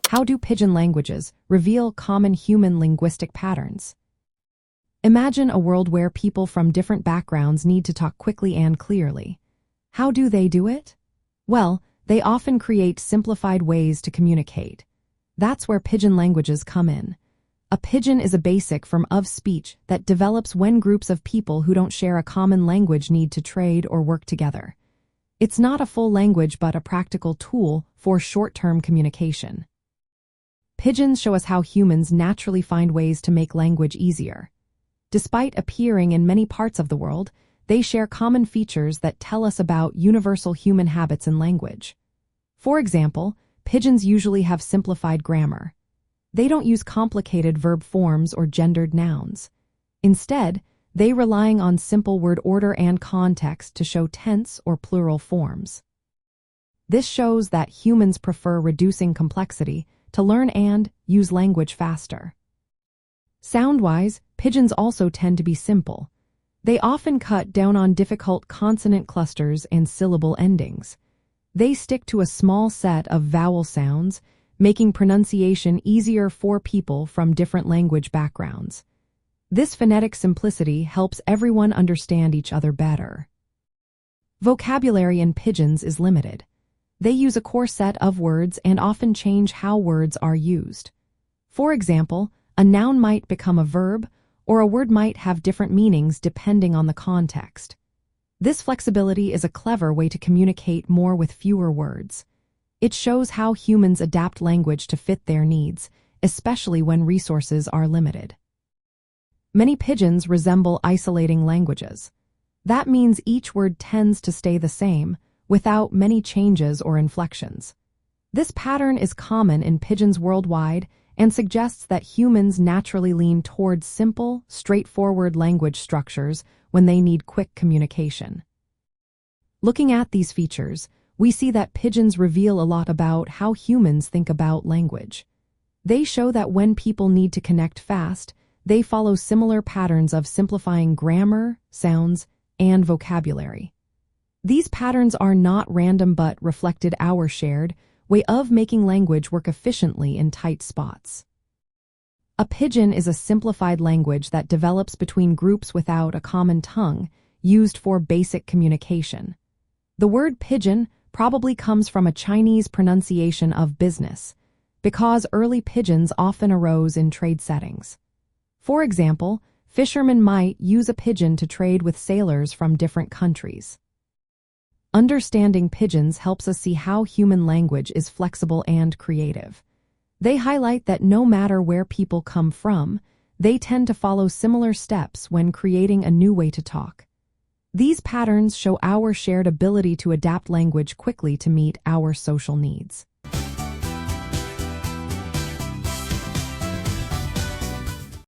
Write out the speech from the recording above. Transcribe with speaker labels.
Speaker 1: How do pidgin languages reveal common human linguistic patterns? Imagine a world where people from different backgrounds need to talk quickly and clearly. How do they do it? Well, they often create simplified ways to communicate. That's where pidgin languages come in. A pidgin is a basic form of speech that develops when groups of people who don't share a common language need to trade or work together. It's not a full language but a practical tool for short-term communication. Pidgins show us how humans naturally find ways to make language easier. Despite appearing in many parts of the world, they share common features that tell us about universal human habits in language. For example, pidgins usually have simplified grammar. They don't use complicated verb forms or gendered nouns. Instead, they rely on simple word order and context to show tense or plural forms. This shows that humans prefer reducing complexity to learn and use language faster. Sound-wise, pidgins also tend to be simple. They often cut down on difficult consonant clusters and syllable endings. They stick to a small set of vowel sounds, making pronunciation easier for people from different language backgrounds. This phonetic simplicity helps everyone understand each other better. Vocabulary in pidgins is limited. They use a core set of words and often change how words are used. For example, a noun might become a verb, or a word might have different meanings depending on the context. This flexibility is a clever way to communicate more with fewer words. It shows how humans adapt language to fit their needs, especially when resources are limited. Many pidgins resemble isolating languages. That means each word tends to stay the same, without many changes or inflections. This pattern is common in pidgins worldwide and suggests that humans naturally lean towards simple, straightforward language structures when they need quick communication. Looking at these features, we see that pidgins reveal a lot about how humans think about language. They show that when people need to connect fast, they follow similar patterns of simplifying grammar, sounds, and vocabulary. These patterns are not random but reflected our shared way of making language work efficiently in tight spots. A pidgin is a simplified language that develops between groups without a common tongue, used for basic communication. The word pidgin probably comes from a Chinese pronunciation of business, because early pidgins often arose in trade settings. For example, fishermen might use a pidgin to trade with sailors from different countries. Understanding pidgins helps us see how human language is flexible and creative. They highlight that no matter where people come from, they tend to follow similar steps when creating a new way to talk. These patterns show our shared ability to adapt language quickly to meet our social needs.